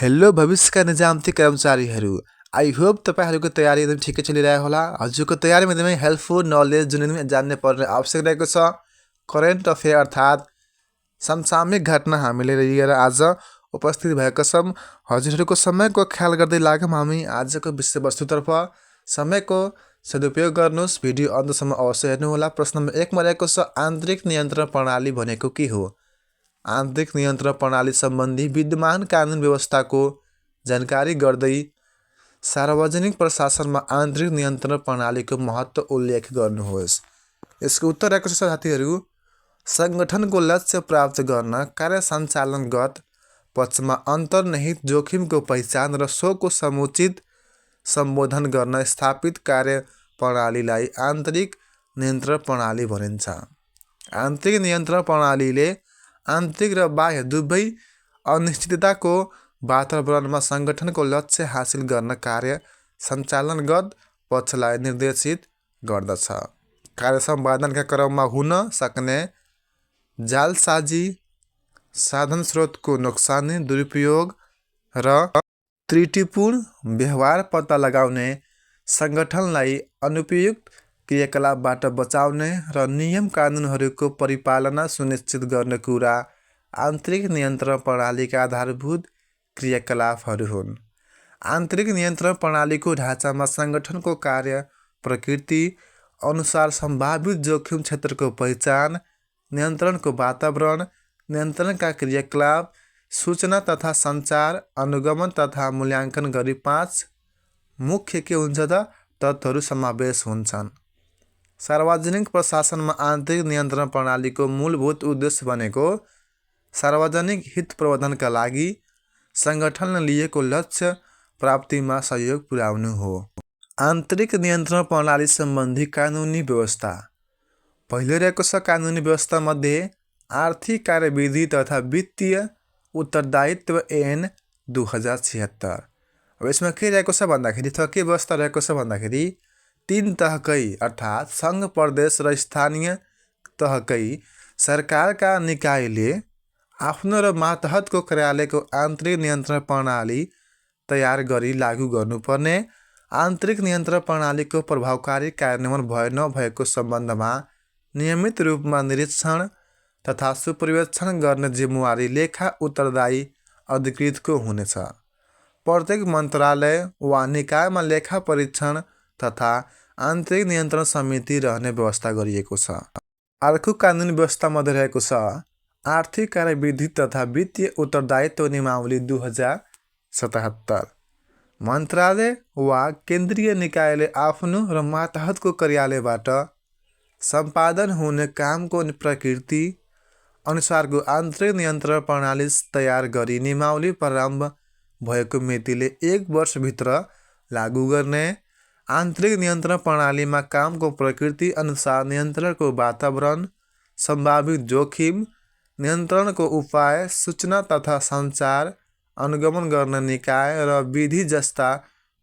Hello भविष्यका निजामती कर्मचारीहरू। आई होप तपाईँहरूको तयारी एकदम ठिकै चलिरहेको होला। हजुरको तयारीमा एकदमै हेल्पफुल नलेज जुन एकदमै जान्ने पर्ने आवश्यक रहेको छ। करेन्ट अफेयर अर्थात् समसामयिक घटना हामीले लिएर आज उपस्थित भएका छौँ। हजुरहरूको समयको ख्याल गर्दै लागौँ हामी आजको विषयवस्तुतर्फ। समयको सदुपयोग गर्नुहोस्। भिडियो अन्तसम्म अवश्य हेर्नुहोला। प्रश्न नम्बर 1मा रहेको छ, आन्तरिक नियन्त्रण प्रणाली भनेको के हो? आन्तरिक नियन्त्रण प्रणाली सम्बन्धी विद्यमान कानुन व्यवस्थाको जानकारी गर्दै सार्वजनिक प्रशासनमा आन्तरिक नियन्त्रण प्रणालीको महत्त्व उल्लेख गर्नुहोस्। यसको उत्तर रहेको छ साथीहरू, सङ्गठनको लक्ष्य प्राप्त गर्न कार्य सञ्चालनगत पक्षमा अन्तर्निहित जोखिमको पहिचान र सोको समुचित सम्बोधन गर्न स्थापित कार्य प्रणालीलाई आन्तरिक नियन्त्रण प्रणाली भनिन्छ। आन्तरिक नियन्त्रण प्रणालीले आन्तरिक र बाह्य दुवै अनिश्चितताको वातावरणमा सङ्गठनको लक्ष्य हासिल गर्न कार्य सञ्चालनगत पक्षलाई निर्देशित गर्दछ। कार्य सम्पादनका क्रममा हुन सक्ने जालसाजी, साधन स्रोतको नोक्सानी, दुरुपयोग र त्रुटिपूर्ण व्यवहार पत्ता लगाउने, सङ्गठनलाई अनुपयुक्त क्रियाकलापबाट बचाउने र नियम कानुनहरूको परिपालना सुनिश्चित गर्ने कुरा आन्तरिक नियन्त्रण प्रणालीका आधारभूत क्रियाकलापहरू हुन्। आन्तरिक नियन्त्रण प्रणालीको ढाँचामा सङ्गठनको कार्य प्रकृति अनुसार सम्भावित जोखिम क्षेत्रको पहिचान, नियन्त्रणको वातावरण, नियन्त्रणका क्रियाकलाप, सूचना तथा सञ्चार, अनुगमन तथा मूल्याङ्कन गरी 5 मुख्य के हुन्छ त तत्त्वहरू समावेश हुन्छन्। सार्वजनिक प्रशासनमा आन्तरिक नियन्त्रण प्रणालीको मूलभूत उद्देश्य भनेको सार्वजनिक हित प्रवर्धनका लागि सङ्गठनले लिएको लक्ष्य प्राप्तिमा सहयोग पुर्याउनु हो। आन्तरिक नियन्त्रण प्रणाली सम्बन्धी कानुनी व्यवस्था। पहिलो रहेको छ कानुनी व्यवस्थामध्ये आर्थिक कार्यविधि तथा वित्तीय उत्तरदायित्व ऐन 2076। अब यसमा के रहेको छ भन्दाखेरि के व्यवस्था रहेको छ भन्दाखेरि 3 तहकै अर्थात् सङ्घ, प्रदेश र स्थानीय तहकै सरकारका निकायले आफ्नो र मातहतको कार्यालयको आन्तरिक नियन्त्रण प्रणाली तयार गरी लागू गर्नुपर्ने, आन्तरिक नियन्त्रण प्रणालीको प्रभावकारी कार्यान्वयन भए नभएको सम्बन्धमा नियमित रूपमा निरीक्षण तथा सुपर्यवेक्षण गर्ने जिम्मेवारी लेखा उत्तरदायी अधिकृतको हुनेछ। प्रत्येक मन्त्रालय वा निकायमा लेखा परीक्षण तथा आन्तरिक नियन्त्रण समिति रहने व्यवस्था गरिएको छ। अर्को कानुनी व्यवस्थामध्ये रहेको छ आर्थिक कार्यविधि तथा वित्तीय उत्तरदायित्व नियमावली 2077। मन्त्रालय वा केन्द्रीय निकायले आफ्नो र मातहतको कार्यालयबाट सम्पादन हुने कामको प्रकृति अनुसारको आन्तरिक नियन्त्रण प्रणाली तयार गरी नियमावली प्रारम्भ भएको मितिले 1 वर्षभित्र लागू गर्ने, आन्तरिक नियन्त्रण प्रणालीमा कामको प्रकृति अनुसार नियन्त्रणको वातावरण, सम्भावित जोखिम, नियन्त्रणको उपाय, सूचना तथा सञ्चार, अनुगमन गर्ने निकाय र विधि जस्ता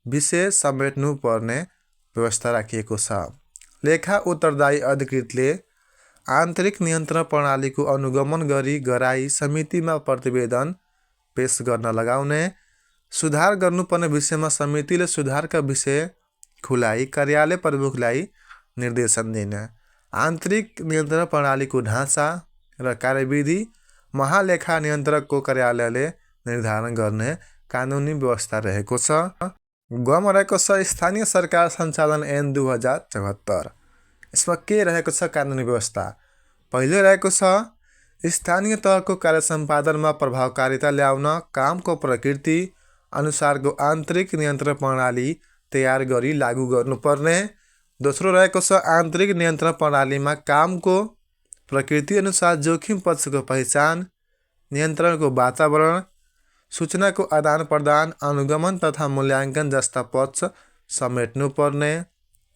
विषय समेट्नुपर्ने व्यवस्था राखिएको छ। लेखा उत्तरदायी अधिकृतले आन्तरिक नियन्त्रण प्रणालीको अनुगमन गरी गराई समितिमा प्रतिवेदन पेश गर्न लगाउने, सुधार गर्नुपर्ने विषयमा समितिले सुधारका विषय खुलाइ कार्यालय प्रमुखलाई निर्देशन दिने। आन्तरिक नियन्त्रण प्रणालीको ढाँचा र कार्यविधि महालेखा नियन्त्रकको कार्यालयले निर्धारण गर्ने कानुनी व्यवस्था रहेको छ। गमा रहेको छ स्थानीय सरकार सञ्चालन ऐन 2074। यसमा के रहेको छ कानुनी व्यवस्था? पहिलो रहेको छ स्थानीय तहको कार्य सम्पादनमा प्रभावकारिता ल्याउन कामको प्रकृति अनुसारको आन्तरिक नियन्त्रण प्रणाली तयार गरी लागू गर्नुपर्ने। दोस्रो रहेको छ आन्तरिक नियन्त्रण प्रणालीमा कामको प्रकृति अनुसार जोखिम पक्षको पहिचान, नियन्त्रणको वातावरण, सूचनाको आदान प्रदान, अनुगमन तथा मूल्याङ्कन जस्ता पक्ष समेट्नुपर्ने।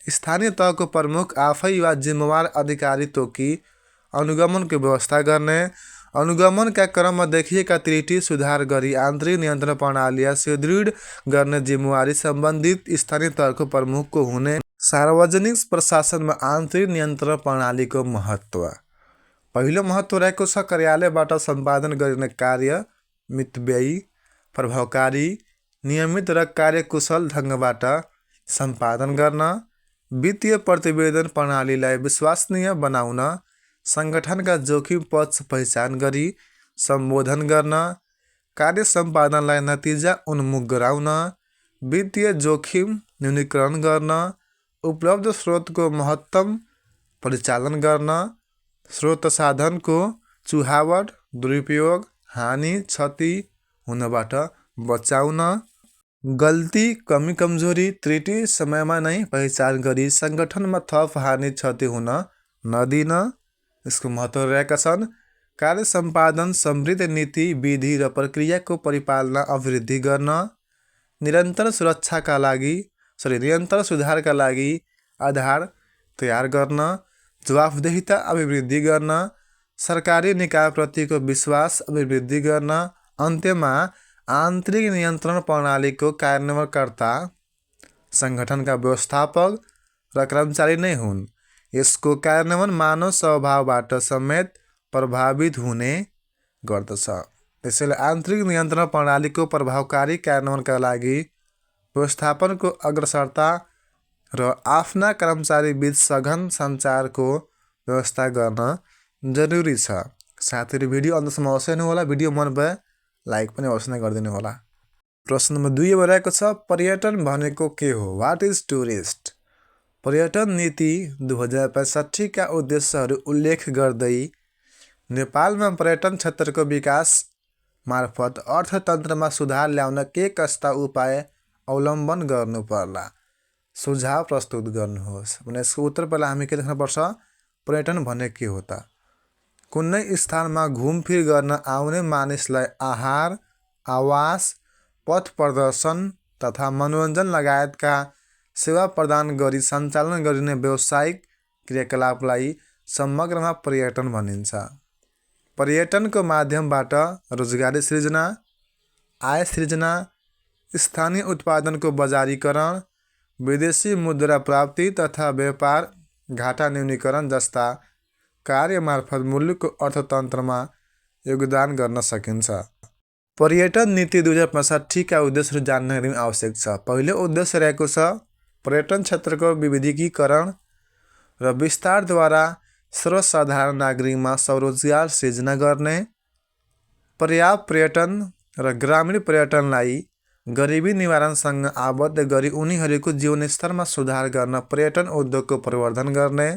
स्थानीय तहको प्रमुख आफै वा जिम्मेवार अधिकारी तोकी अनुगमनको व्यवस्था गर्ने, अनुगमनका क्रममा देखिएका त्रुटि सुधार गरी आन्तरिक नियन्त्रण प्रणाली सुदृढ गर्ने जिम्मेवारी सम्बन्धित स्थानीय तहको प्रमुखको हुने। सार्वजनिक प्रशासनमा आन्तरिक नियन्त्रण प्रणालीको महत्त्व। पहिलो महत्त्व रहेको छ कार्यालयबाट सम्पादन गरिने कार्य मितव्ययी प्रभावकारी, नियमित र कार्यकुशल ढङ्गबाट सम्पादन गर्न, वित्तीय प्रतिवेदन प्रणालीलाई विश्वसनीय बनाउन, सङ्गठनका जोखिम पक्ष पहिचान गरी सम्बोधन गर्न, कार्य सम्पादनलाई नतिजा उन्मुख गराउन, वित्तीय जोखिम न्यूनीकरण गर्न, उपलब्ध स्रोतको महत्तम परिचालन गर्न, स्रोत साधनको चुहावट, दुरुपयोग, हानि, क्षति हुनबाट बचाउन, गल्ती, कमी कमजोरी, त्रुटि समयमा नै पहिचान गरी सङ्गठनमा थप हानि क्षति हुन नदिन। यसको महत्त्व रहेका छन् कार्य सम्पादन समृद्ध नीति, विधि र प्रक्रियाको परिपालना अभिवृद्धि गर्न, निरन्तर सुधारका लागि आधार तयार गर्न, जवाफदेहिता अभिवृद्धि गर्न, सरकारी निकायप्रतिको विश्वास अभिवृद्धि गर्न, अन्त्यमा आन्तरिक नियन्त्रण प्रणालीको कार्यान्वयनकर्ता सङ्गठनका व्यवस्थापक र कर्मचारी नै हुन्। यसको कार्यान्वयन मानव स्वभावबाट समेत प्रभावित हुने गर्दछ। त्यसैले आन्तरिक नियन्त्रण प्रणालीको प्रभावकारी कार्यान्वयनका लागि व्यवस्थापनको अग्रसरता र आफ्ना कर्मचारी बीच सघन सञ्चारको व्यवस्था गर्न जरुरी छ। साथीहरू भिडियो अन्तसम्म अवश्य हेर्नुहोला। भिडियो मन भए लाइक पनि अवश्य नै गरिदिनु होला। प्रश्न नम्बर 2 रहेको छ, पर्यटन भनेको के हो? What is tourist? पर्यटन नीति 2065 का उद्देश्यहरू उल्लेख गर्दै नेपालमा पर्यटन क्षेत्रको विकास मार्फत अर्थतन्त्रमा सुधार ल्याउन के कस्ता उपाय अवलम्बन गर्नु पर्ला? सुझाव प्रस्तुत गर्नुहोस्। भने यसको उत्तर पहिला हामी के लेख्नुपर्छ? पर्यटन भने के हो त? कुनै स्थानमा घुमफिर गर्न आउने मानिसलाई आहार, आवास, पथ प्रदर्शन तथा मनोरञ्जन लगायतका सेवा प्रदान गरी सञ्चालन गरिने व्यावसायिक क्रियाकलापलाई समग्रमा पर्यटन भनिन्छ। पर्यटनको माध्यमबाट रोजगारी सृजना, आय सृजना, स्थानीय उत्पादनको बजारीकरण, विदेशी मुद्रा प्राप्ति तथा व्यापार घाटा न्यूनीकरण जस्ता कार्य मार्फत मुलुकको अर्थतन्त्रमा योगदान गर्न सकिन्छ। पर्यटन नीति 2065 का उद्देश्यहरू जान्न एकदमै आवश्यक छ। पहिलो उद्देश्य रहेको छ पर्यटन क्षेत्रको विविधीकरण र विस्तारद्वारा सर्वसाधारण नागरिकमा स्वरोजगार सृजना गर्ने, पर्याप्त पर्यटन र ग्रामीण पर्यटनलाई गरिबी निवारणसँग आबद्ध गरी उनीहरूको जीवनस्तरमा सुधार गर्न पर्यटन उद्योगको प्रवर्धन गर्ने,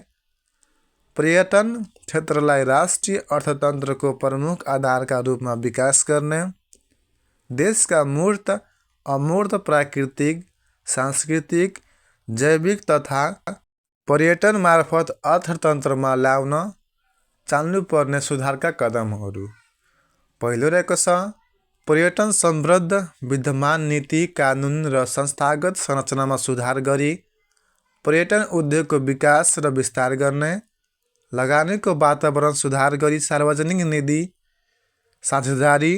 पर्यटन क्षेत्रलाई राष्ट्रिय अर्थतन्त्रको प्रमुख आधारका रूपमा विकास गर्ने, देशका मूर्त, अमूर्त प्राकृतिक, सांस्कृतिक, जैविक तथा पर्यटन मार्फत अर्थतन्त्रमा ल्याउन चाल्नुपर्ने सुधारका कदमहरू। पहिलो रहेको छ पर्यटन समृद्ध विद्यमान नीति, कानुन र संस्थागत संरचनामा सुधार गरी पर्यटन उद्योगको विकास र विस्तार गर्ने, लगानीको वातावरण सुधार गरी सार्वजनिक निधि साझेदारी,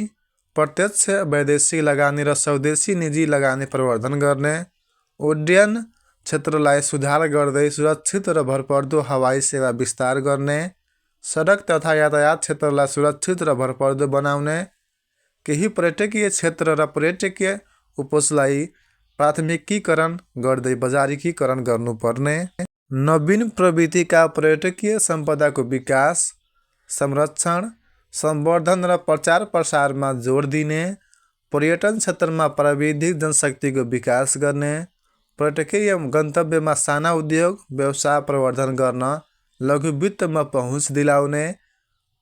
प्रत्यक्ष वैदेशिक लगानी र स्वदेशी निजी लगानी प्रवर्धन गर्ने, उड्डयन क्षेत्रलाई सुधार गर्दै सुरक्षित र भरपर्दो हवाई सेवा विस्तार गर्ने, सडक तथा यातायात क्षेत्रलाई सुरक्षित र भरपर्दो बनाउने, केही पर्यटकीय क्षेत्र र पर्यटकीय उपजलाई प्राथमिकीकरण गर्दै बजारीकरण गर्नुपर्ने, नवीन प्रवृत्तिका पर्यटकीय सम्पदाको विकास, संरक्षण, संवर्धन र प्रचार प्रसारमा जोड दिने, पर्यटन क्षेत्रमा प्राविधिक जनशक्तिको विकास गर्ने, पर्यटकीय गन्तव्यमा साना उद्योग व्यवसाय प्रवर्धन गर्न लघु वित्तमा पहुँच दिलाउने,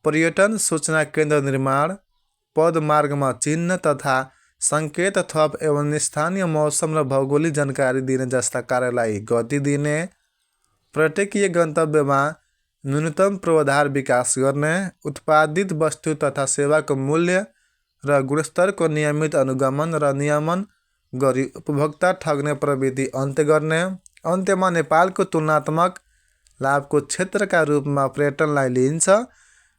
पर्यटन सूचना केन्द्र निर्माण, पदमार्गमा चिह्न तथा सङ्केत थप एवं स्थानीय मौसम र भौगोलिक जानकारी दिने जस्ता कार्यलाई गति दिने, पर्यटकीय गन्तव्यमा न्यूनतम पूर्वाधार विकास गर्ने, उत्पादित वस्तु तथा सेवाको मूल्य र गुणस्तरको नियमित अनुगमन र नियमन गरी उपभोक्ता ठग्ने प्रवृत्ति अन्त्य गर्ने, अन्त्यमा नेपालको तुलनात्मक लाभको क्षेत्रका रूपमा पर्यटनलाई लिइन्छ।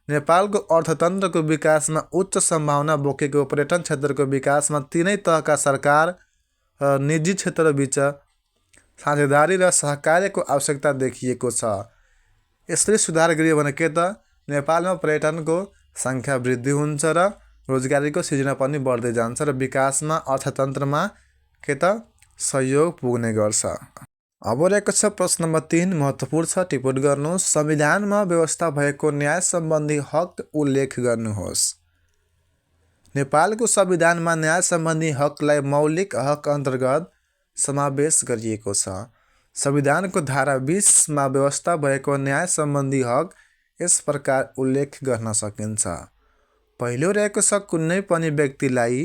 नेपालको अर्थतन्त्रको विकासमा उच्च सम्भावना बोकेको पर्यटन क्षेत्रको विकासमा तीनै तहका सरकार र निजी क्षेत्रबीच साझेदारी र सहकार्यको आवश्यकता देखिएको छ। यसले सुधार गरियो भने के त नेपालमा पर्यटनको सङ्ख्या वृद्धि हुन्छ र रोजगारीको सिर्जना पनि बढ्दै जान्छ र विकासमा अर्थतन्त्रमा के त सहयोग पुग्ने गर्छ। अब रहेको छ प्रश्न नम्बर 3 महत्त्वपूर्ण छ, टिप्पणी गर्नुहोस्। संविधानमा व्यवस्था भएको न्याय सम्बन्धी हक उल्लेख गर्नुहोस्। नेपालको संविधानमा न्याय सम्बन्धी हकलाई मौलिक हक अन्तर्गत समावेश गरिएको छ। संविधानको धारा 20 मा व्यवस्था भएको न्याय सम्बन्धी हक यस प्रकार उल्लेख गर्न सकिन्छ। पहिलो रहेको छ, कुनै पनि व्यक्तिलाई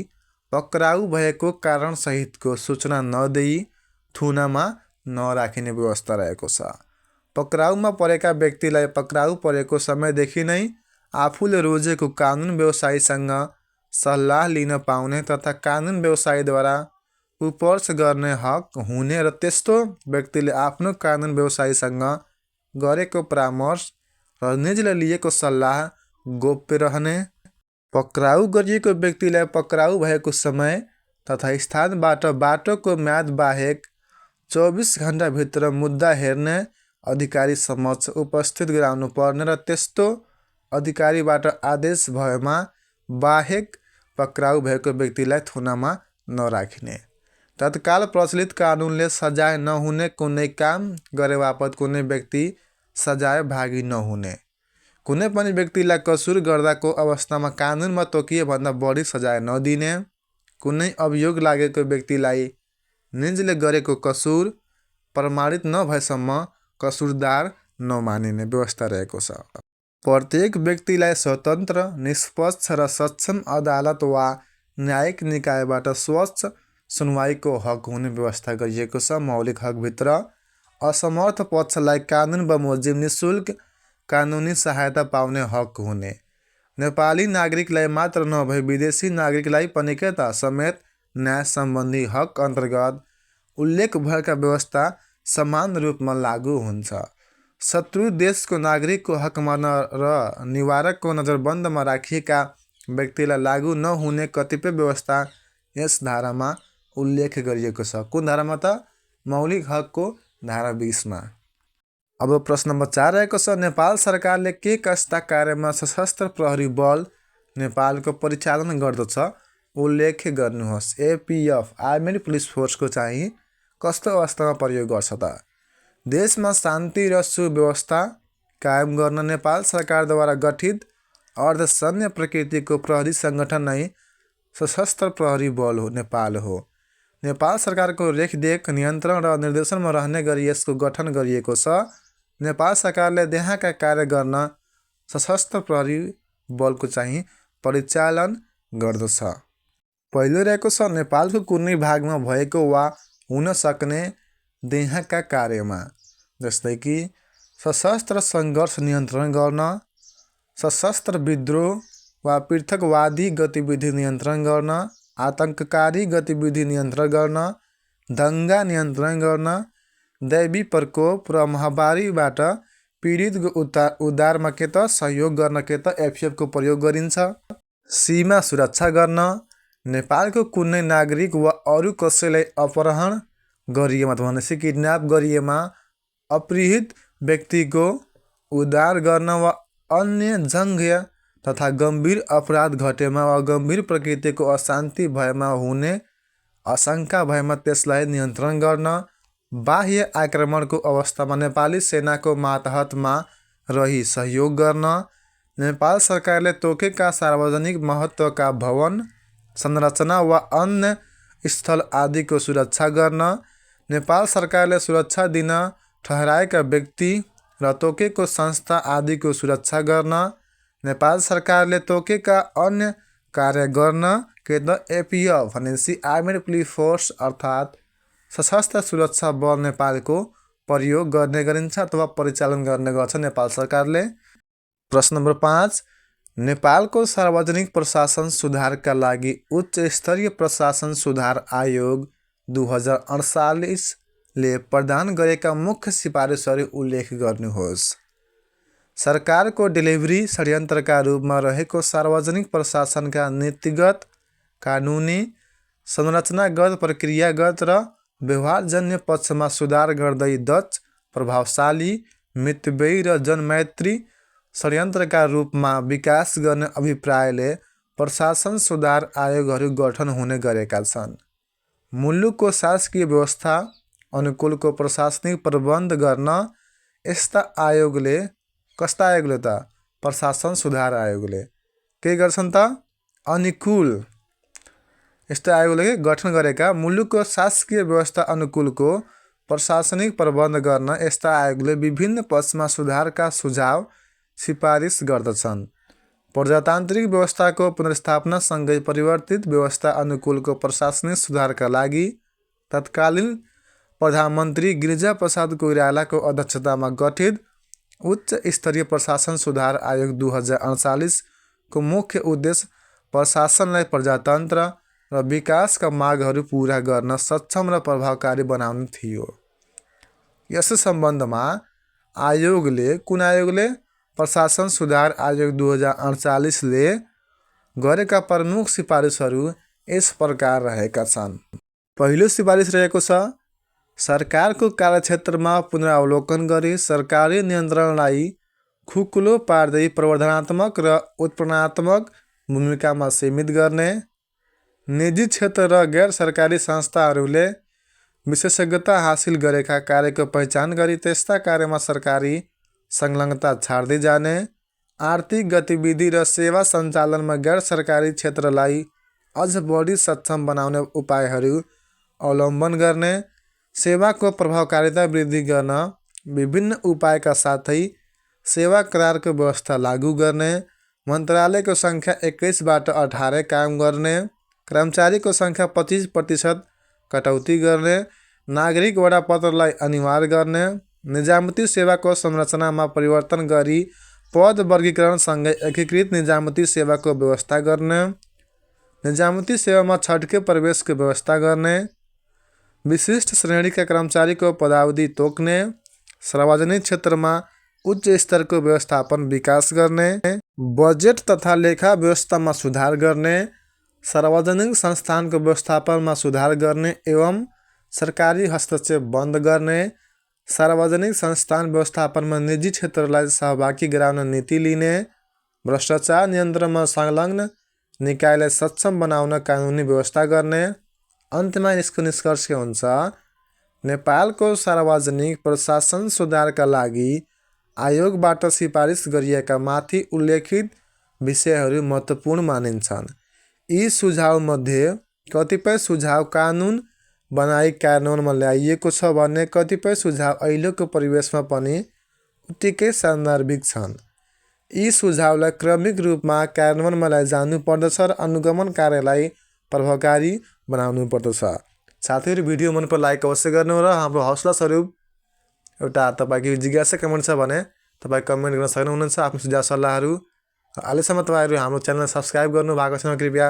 पक्राउ भएको कारण सहितको सूचना नदिई थुनामा नराखिने व्यवस्था रहेको छ। पक्राउमा परेका व्यक्तिलाई पक्राउ परेको समयदेखि नै आफूले रोजेको कानुन व्यवसायीसँग सल्लाह लिन पाउने तथा कानुन व्यवसायीद्वारा उपर्स गर्ने हक हुने र त्यस्तो व्यक्तिले आफ्नो कानुन व्यवसायीसँग गरेको परामर्श र निजले लिएको सल्लाह गोप्य रहने। पक्राउ गरिएको व्यक्तिलाई पक्राउ भएको समय तथा स्थानबाट बाटोको म्याद बाहेक 24 घण्टाभित्र मुद्दा हेर्ने अधिकारी समक्ष उपस्थित गराउनु पर्ने र त्यस्तो अधिकारीबाट आदेश भएमा बाहेक पक्राउ भएको व्यक्तिलाई थुनामा नराखिने। तत्काल प्रचलित कानुनले सजाय नहुने कुनै काम गरे बापत कुनै व्यक्ति सजाय भागी नहुने। कुनै पनि व्यक्तिलाई कसुर गर्दाको अवस्थामा कानुनमा तोकिए भन्दा बढी सजाय नदिने। कुनै अभियोग लागेको व्यक्तिलाई निजले गरेको कसुर प्रमाणित नभएसम्म कसुरदार नमानिने व्यवस्था रहेको छ। प्रत्येक व्यक्तिलाई स्वतन्त्र, निष्पक्ष र सक्षम अदालत वा न्यायिक निकायबाट स्वच्छ सुनवाईको हक हुने व्यवस्था गरिएको छ। मौलिक हकभित्र असमर्थ पक्षलाई कानुन बमोजिम निशुल्क कानुनी सहायता पाउने हक हुने। नेपाली नागरिकलाई मात्र नभई विदेशी नागरिकलाई पनि के त समेत न्याय सम्बन्धी हक अन्तर्गत उल्लेख भएका व्यवस्था समान रूपमा लागू हुन्छ। शत्रु देशको नागरिकको हकमा र निवारकको नजरबन्दमा राखिएका व्यक्तिलाई लागू नहुने कतिपय व्यवस्था यस धारामा उल्लेख गरिएको छ। कुन धारामा त? मौलिक हकको धारा 20 मा। अब प्रश्न नम्बर 4 रहेको छ, नेपाल सरकारले के कस्ता कार्यमा सशस्त्र प्रहरी बल नेपालको परिचालन गर्दछ उल्लेख गर्नुहोस्। एपीएफ आर्मेड पुलिस फोर्सको चाहिँ कस्तो अवस्थामा प्रयोग गर्छ त? देशमा शान्ति र सुव्यवस्था कायम गर्न नेपाल सरकारद्वारा गठित अर्धसैन्य प्रकृतिको प्रहरी सङ्गठन नै सशस्त्र प्रहरी बल हो नेपाल हो। नेपाल सरकारको रेखदेख, नियन्त्रण र निर्देशनमा रहने गरी यसको गठन गरिएको छ। नेपाल सरकारले त्यहाँका कार्य गर्न सशस्त्र प्रहरी बलको चाहिँ परिचालन गर्दछ। पहिलो रहेको छ, नेपालको कुनै भागमा भएको वा हुन सक्ने त्यहाँका कार्यमा, जस्तै कि सशस्त्र सङ्घर्ष नियन्त्रण गर्न, सशस्त्र विद्रोह वा पृथकवादी गतिविधि नियन्त्रण गर्न, आतङ्ककारी गतिविधि नियन्त्रण गर्न, दङ्गा नियन्त्रण गर्न, दैवी प्रकोप र महामारीबाट पीडितको उद्धारमा के त सहयोग गर्न के त एफएफको प्रयोग गरिन्छ। सीमा सुरक्षा गर्न, नेपालको कुनै नागरिक वा अरू कसैलाई अपहरण गरिएमा भनेपछि किडन्याप गरिएमा अपहृत व्यक्तिको उद्धार गर्न वा अन्य जङ्गीय तथा गम्भीर अपराध घटेमा वा गम्भीर प्रकृतिको अशान्ति भएमा हुने आशंका भएमा त्यसलाई नियन्त्रण गर्न, बाह्य आक्रमणको अवस्थामा नेपाली सेनाको मातहतमा रही सहयोग गर्न, नेपाल सरकारले तोकेका सार्वजनिक महत्त्वका भवन, संरचना वा अन्य स्थल आदिको सुरक्षा गर्न, नेपाल सरकारले सुरक्षा दिन ठहराएका व्यक्ति र तोकेको संस्था आदिको सुरक्षा गर्न, नेपाल सरकारले तोकेका अन्य कार्य गर्न के त एपीएफ भनेपछि आर्मेड पुलिस फोर्स अर्थात् सशस्त्र सुरक्षा बल नेपालको प्रयोग गर्ने गरिन्छ अथवा परिचालन गर्ने गर्छ नेपाल सरकारले। प्रश्न नम्बर 5, नेपालको सार्वजनिक प्रशासन सुधारका लागि उच्च स्तरीय प्रशासन सुधार आयोग 2048 ले प्रदान गरेका मुख्य सिफारिसहरू उल्लेख गर्नुहोस्। सरकारको डेलिभरी षड्यन्त्रका रूपमा रहेको सार्वजनिक प्रशासनका नीतिगत, कानुनी, संरचनागत, प्रक्रियागत र व्यवहारजन्य पक्षमा सुधार गर्दै दक्ष, प्रभावशाली, मितव्ययी र जनमैत्री षड्यन्त्रका रूपमा विकास गर्ने अभिप्रायले प्रशासन सुधार आयोगहरू गठन हुने गरेका छन्। मुलुकको शासकीय व्यवस्था अनुकूलको प्रशासनिक प्रबन्ध गर्न यस्ता आयोगले कस्ता आयोगले त प्रशासन सुधार आयोगले के गर्छन् त अनुकूल यस्ता आयोगले गठन गरेका मुलुकको शासकीय व्यवस्था अनुकूलको प्रशासनिक प्रबन्ध गर्न यस्ता आयोगले विभिन्न पक्षमा सुधारका सुझाव सिफारिस गर्दछन्। प्रजातान्त्रिक व्यवस्थाको पुनर्स्थापनासँगै परिवर्तित व्यवस्था अनुकूलको प्रशासनिक सुधारका लागि तत्कालीन प्रधानमन्त्री गिरिजाप्रसाद कोइरालाको अध्यक्षतामा गठित उच्च स्तरीय प्रशासन सुधार आयोग 2048 को मुख्य उद्देश्य प्रशासनलाई प्रजातन्त्र र विकासका मागहरू पूरा गर्न सक्षम र प्रभावकारी बनाउनु थियो। यस सम्बन्धमा कुन आयोगले प्रशासन सुधार आयोग 2048 ले गरेका प्रमुख सिफारिसहरू यस प्रकार रहेका छन्। पहिलो सिफारिस रहेको छ सरकारको कार्यक्षेत्रमा पुनरावलोकन गरी सरकारी नियन्त्रणलाई खुकुलो पार्दै प्रवर्धनात्मक र उत्प्रेरणात्मक भूमिकामा सीमित गर्ने, निजी क्षेत्र र गैर सरकारी संस्थाहरूले विशेषज्ञता हासिल गरेका कार्यको पहिचान गरी त्यस्ता कार्यमा सरकारी संलग्नता छाड्दै जाने, आर्थिक गतिविधि र सेवा सञ्चालनमा गैर सरकारी क्षेत्रलाई अझ बढी सक्षम बनाउने उपायहरू अवलम्बन गर्ने, सेवाको प्रभावकारिता वृद्धि गर्न विभिन्न उपायका साथै सेवा करारको व्यवस्था लागू गर्ने, मन्त्रालयको सङ्ख्या 21बाट 18 कायम गर्ने, कर्मचारीको सङ्ख्या 25% कटौती गर्ने, नागरिक वडापत्रलाई अनिवार्य गर्ने, निजामती सेवाको संरचनामा परिवर्तन गरी पद वर्गीकरणसँगै एकीकृत निजामती सेवाको व्यवस्था गर्ने, निजामती सेवामा छड्के प्रवेशको व्यवस्था गर्ने, विशिष्ट श्रेणीका कर्मचारीको पदावधि तोक्ने, सार्वजनिक क्षेत्रमा उच्च स्तरको व्यवस्थापन विकास गर्ने, बजेट तथा लेखा व्यवस्थामा सुधार गर्ने, सार्वजनिक संस्थानको व्यवस्थापनमा सुधार गर्ने एवं सरकारी हस्तक्षेप बन्द गर्ने, सार्वजनिक संस्थान व्यवस्थापनमा निजी क्षेत्रलाई सहभागी गराउन नीति लिने, भ्रष्टाचार नियन्त्रणमा संलग्न निकायलाई सक्षम बनाउन कानुनी व्यवस्था गर्ने। अन्तमा यसको निष्कर्ष के हुन्छ नेपालको सार्वजनिक प्रशासन सुधारका लागि आयोगबाट सिफारिस गरिएका माथि उल्लेखित विषयहरू महत्त्वपूर्ण मानिन्छन्। यी सुझावमध्ये कतिपय सुझाव कानुन बनाई कार्यान्वयनमा ल्याइएको छ भने कतिपय सुझाव अहिलेको परिवेशमा पनि उत्तिकै सान्दर्भिक छन्। यी सुझावलाई क्रमिक रूपमा कार्यान्वयनमा लैजानु पर्दछ र अनुगमन कार्यलाई प्रभावकारी बनाउनु पर्दछ। साथीहरू भिडियो मन पर लाइक अवश्य गर्नु र हाम्रो हौसला स्वरूप एउटा तपाईको जिज्ञासा कमेन्ट छ भने तपाई कमेन्ट गर्न सक्नुहुनेछ आफ्नो सुझाव सल्लाहहरू। अहिलेसम्म तपाईहरु हाम्रो च्यानल सब्स्क्राइब गर्नु भएको छैन कृपया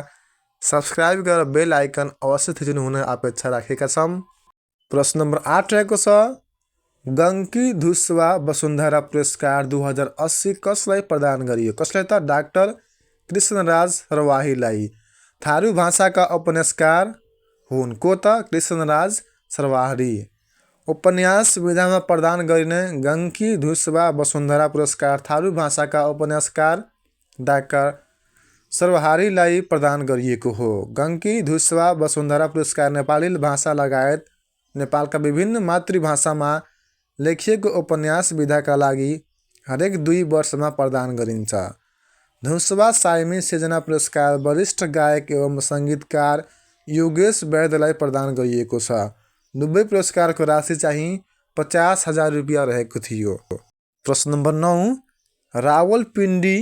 सब्स्क्राइब गरेर बेल आइकन अवश्य थिच्नु हुने अपेक्षा राखेका छौं। प्रश्न नम्बर 8 रहेको छ गङ्की धुस्वा वसुन्धरा पुरस्कार 2080 कसलाई प्रदान गरियो? कसलाई त डाक्टर कृष्णराज सरवाहीलाई। थारू भाषाका उपन्यासकार हुन् को त कृष्णराज सरवाही। उपन्यास विधामा प्रदान गरिने गङ्की धुस्वा वसुन्धरा पुरस्कार थारू भाषाका उपन्यासकार डाक्टर सरवाहीलाई प्रदान गरिएको हो। गङ्की धुस्वा वसुन्धरा पुरस्कार नेपाली भाषा लगायत नेपालका विभिन्न मातृभाषामा लेखिएको उपन्यास विधाका लागि हरेक 2 वर्षमा प्रदान गरिन्छ। धुस्वा साइमी सिर्जना पुरस्कार वरिष्ठ गायक एवं सङ्गीतकार योगेश वैद्यलाई प्रदान गरिएको छ। दुवै पुरस्कारको राशि चाहिँ 50,000 रुपियाँ रहेको थियो। प्रश्न नम्बर 9 रावलपिण्डी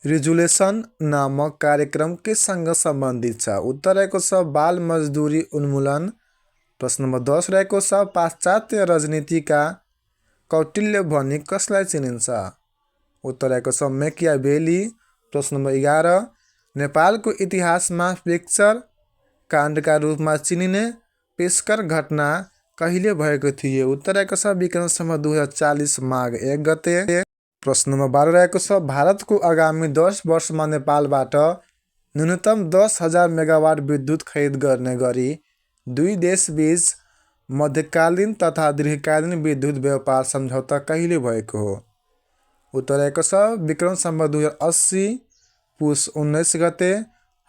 रिजुलेसन नामक कार्यक्रम केसँग सम्बन्धित छ? उत्तर रहेको छ बाल मजदुरी उन्मूलन। प्रश्न नम्बर 10 रहेको छ पाश्चात्य राजनीतिका कौटिल्य भनी कसलाई चिनिन्छ? उत्तर रहेको छ मैकियाभेली। प्रश्न नम्बर 11 नेपालको इतिहासमा पिक्चर काण्डका रूपमा चिनिने पेशकर घटना कहिले भएको थियो? उत्तर रहेको छ विक्रम सम्वत 2040 माघ 1 गते। प्रश्न नम्बर 12 रहेको छ भारतको आगामी 10 वर्षमा नेपालबाट न्यूनतम 10,000 मेगावाट विद्युत खरिद गर्ने गरी दुई देशबीच मध्यकालीन तथा दीर्घकालीन विद्युत व्यापार सम्झौता कहिले भएको हो? उत्तर रहेको छ विक्रम सम्वत 2080 पुस 19 गते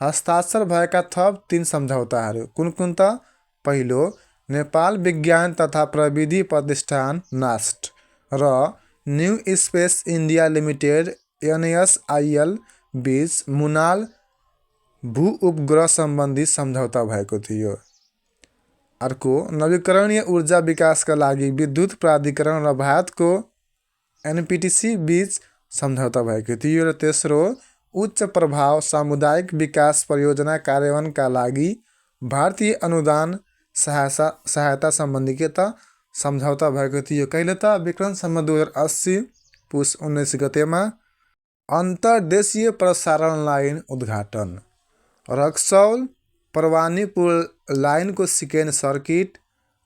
हस्ताक्षर भएका थप 3 सम्झौताहरू कुन कुन त? पहिलो, नेपाल विज्ञान तथा प्रविधि प्रतिष्ठान नास्ट र new space India limited NSIL बीच मुनाल भू उपग्रह सम्बन्धी सम्झौता भएको थियो। अर्को, नवीकरणीय ऊर्जा विकासका लागि विद्युत प्राधिकरण र भारतको NPTC बीच सम्झौता भएको थियो। र तेस्रो, उच्च प्रभाव सामुदायिक विकास परियोजना कार्यान्वयनका लागि भारतीय अनुदान सहायता सम्बन्धी के त? सम्झौता भएको थियो। कहिले त? विक्रम सम्वत 2080 पुस 19 गतेमा। अन्तर्देशीय प्रसारण लाइन उद्घाटन, रक्सौल परवानीपुर लाइनको सेकेन्ड सर्किट,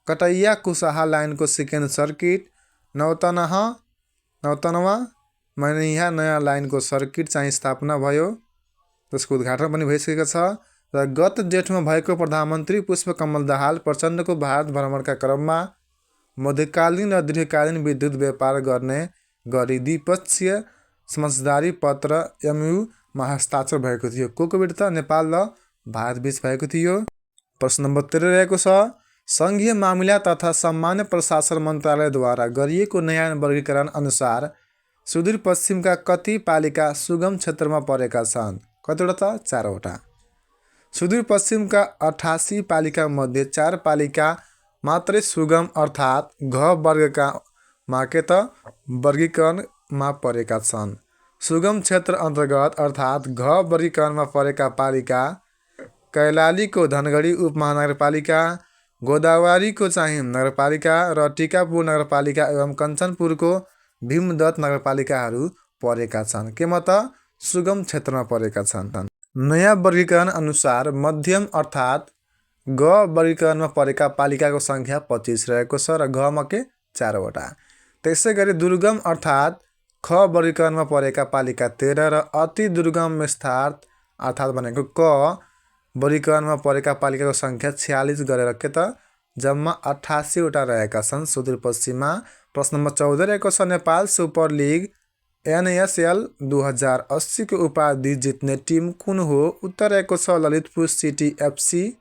कटैया कुसाहा लाइनको सेकेन्ड सर्किट, नौतनवा मैनिया नयाँ लाइनको सर्किट चाहिँ स्थापना भयो, जसको उद्घाटन पनि भइसकेको छ। र गत जेठमा भएको प्रधानमन्त्री पुष्पकमल दाहाल प्रचण्डको भारत भ्रमणका क्रममा मध्यकालीन र दीर्घकालीन विद्युत व्यापार गर्ने गरी द्विपक्षीय समझदारी पत्र MOU मा हस्ताक्षर भएको थियो। को बिच त? नेपाल र भारत बीच भएको थियो। प्रश्न नम्बर 13 रहेको छ, सङ्घीय मामिला तथा सामान्य प्रशासन मन्त्रालयद्वारा गरिएको नयाँ वर्गीकरण अनुसार सुदूरपश्चिमका कति पालिका सुगम क्षेत्रमा परेका छन्? कतिवटा त? 4 वटा। सुदूरपश्चिमका 88 पालिका मध्ये 4 पालिका मात्रै सुगम अर्थात् घ वर्गका के त? वर्गीकरणमा परेका छन्। सुगम क्षेत्र अन्तर्गत अर्थात् घ वर्गीकरणमा परेका पालिका कैलालीको धनगढी उपमहानगरपालिका, गोदावरीको चाहिँ नगरपालिका र टिकापुर नगरपालिका एवं कञ्चनपुरको भीमदत्त नगरपालिकाहरू परेका छन्। केमा त? सुगम क्षेत्रमा परेका छन्। नयाँ वर्गीकरण अनुसार मध्यम अर्थात् ग वर्गीकरणमा परेका पालिकाको सङ्ख्या 25 रहेको छ र घमा 4 वटा। त्यसै गरी दुर्गम अर्थात् ख वर्गीकरणमा परेका पालिका 13 र अति दुर्गम स्थान अर्थात् भनेको क वर्गीकरणमा परेका पालिकाको सङ्ख्या 46 गरेर के त? जम्मा 88 वटा रहेका छन् सुदूरपश्चिममा। प्रश्न नम्बर 14 रहेको छ, नेपाल सुपर लिग NSL 2080 को उपाधि जित्ने टिम कुन हो? उत्तर रहेको छ ललितपुर सिटी FC।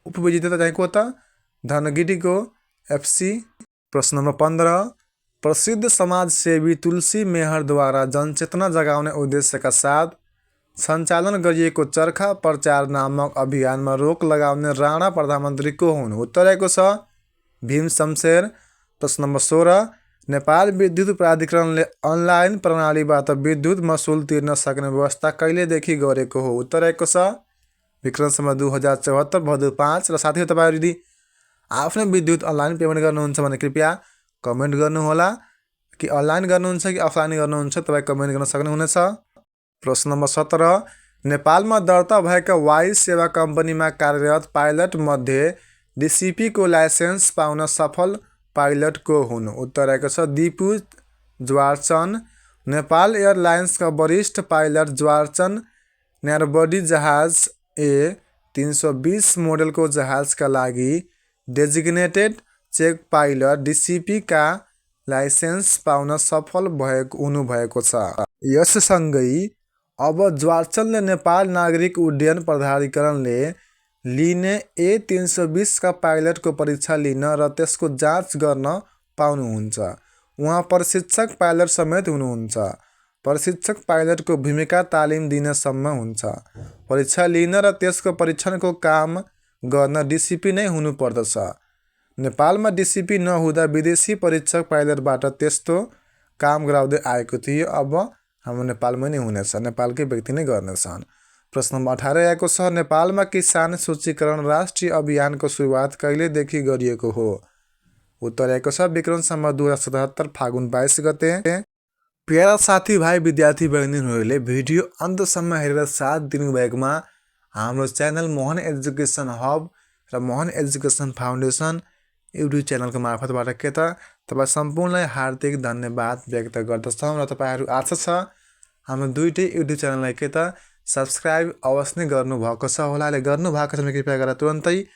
उपविजेता चाहिँ को त? धनगढीको FC। प्रश्न नम्बर 15, प्रसिद्ध समाजसेवी तुलसी मेहरद्वारा जनचेतना जगाउने उद्देश्यका साथ सञ्चालन गरिएको चरखा प्रचार नामक अभियानमा रोक लगाउने राणा प्रधानमन्त्री को हुन्? उत्तर रहेको छ भीम शमशेर। प्रश्न नम्बर 16, नेपाल विद्युत प्राधिकरणले अनलाइन प्रणालीबाट विद्युत मसुल तिर्न सक्ने व्यवस्था कहिलेदेखि गरेको हो? उत्तर रहेको छ विक्रम सम्वत 2074 भदौ 5। र साथै तपाईँहरू यदि आफ्नो विद्युत अनलाइन पेमेन्ट गर्नुहुन्छ भने कृपया कमेन्ट गर्नुहोला कि अनलाइन गर्नुहुन्छ कि अफलाइन गर्नुहुन्छ, तपाईँ कमेन्ट गर्न सक्नुहुनेछ। प्रश्न नम्बर 17, नेपालमा दर्ता भएका वायु सेवा कम्पनीमा कार्यरत पाइलट मध्ये DCP को लाइसेन्स पाउन सफल पाइलट को हुन्? उत्तर रहेको छ दिपु ज्वारचन। नेपाल एयरलाइन्सका वरिष्ठ पाइलट ज्वारचन न्यारोबडी जहाज A320 मोडलको जहाजका लागि डेजिग्नेटेड चेक पाइलट DCP का लाइसेन्स पाउन सफल हुनुभएको छ। यससँगै अब ज्वारचनले नेपाल नागरिक उड्डयन प्राधिकरणले लिने A320 का पाइलटको परीक्षा लिन र त्यसको जाँच गर्न पाउनुहुन्छ। उहाँ प्रशिक्षक पाइलट समेत हुनुहुन्छ। प्रशिक्षक पाइलटको भूमिका तालिम दिनसम्म हुन्छ। परीक्षा लिन र त्यसको परीक्षणको काम गर्न DCP नै हुनुपर्दछ। नेपालमा DCP नहुँदा विदेशी परीक्षक पाइलटबाट त्यस्तो काम गराउँदै आएको थियो। अब हाम्रो नेपालमै नै हुनेछ, नेपालकै व्यक्ति नै गर्नेछन्। प्रश्न नम्बर 18 आएको छ, नेपालमा किसान सूचीकरण राष्ट्रिय अभियानको सुरुवात कहिलेदेखि गरिएको हो? उत्तर आएको छ विक्रम सम्वत 2077 फागुन 22 गते। प्यारा साथीभाइ विद्यार्थी बहिनीहरूले भिडियो अन्तसम्म हेरेर साथ दिनुभएकोमा हाम्रो च्यानल मोहन एजुकेसन हब र मोहन एजुकेसन फाउन्डेसन युट्युब च्यानलको मार्फतबाट के त तपाईँ सम्पूर्णलाई हार्दिक धन्यवाद व्यक्त गर्दछौँ। र तपाईँहरू आशा छ हाम्रो दुईटै युट्युब च्यानललाई के त सब्सक्राइब अवश्य नै गर्नुभएको छ होला। गर्नुभएको छ भने कृपया गरेर तुरन्तै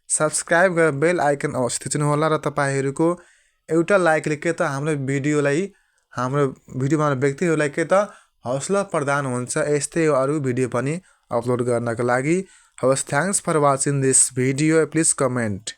सब्सक्राइब गरेर बेल आइकन अवश्य थिच्नु होला। र तपाईँहरूको एउटा लाइकले के त हाम्रो भिडियोमा व्यक्तिहरूलाई के त हौसला प्रदान हुन्छ यस्तै अरू भिडियो पनि अपलोड गर्नको लागि। हवस्, thanks for watching this video. Please comment.